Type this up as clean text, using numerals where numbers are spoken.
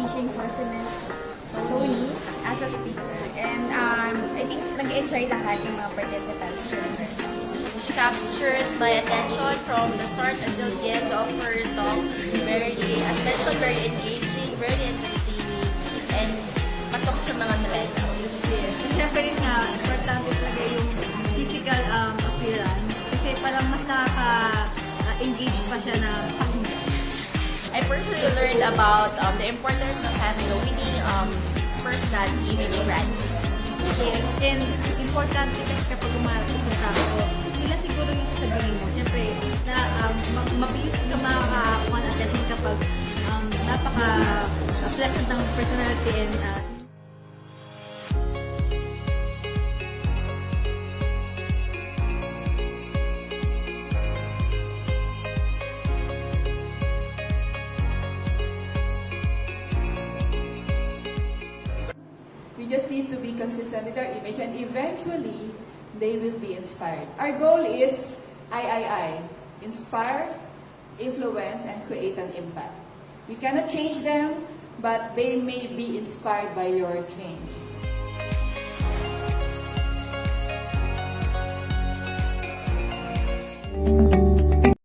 engaging po si Ms. Tony as a speaker. And I think nag-enjoy lahat ng mga participants during her talk. She captured my attention from the start until the end of her talk. Very, as mentioned, very engaging, very entertaining, and patok sa mga millennials. Yes. Siyempre rin nga, importante talaga yung physical appearance. Kasi parang mas nakaka-engage pa siya na pakinggan. I personally learned about the importance of having a winning personal image brand. Yes. And importante kasi kapag umarap ka sa tao, ilan siguro yung sasabihin mo. Siyempre, na mabilis ka makakakuha ng attention kapag napaka-pleasant ng personality and We just need to be consistent with our image and eventually they will be inspired. Our goal is I. Inspire, influence, and create an impact. We cannot change them, but they may be inspired by your change.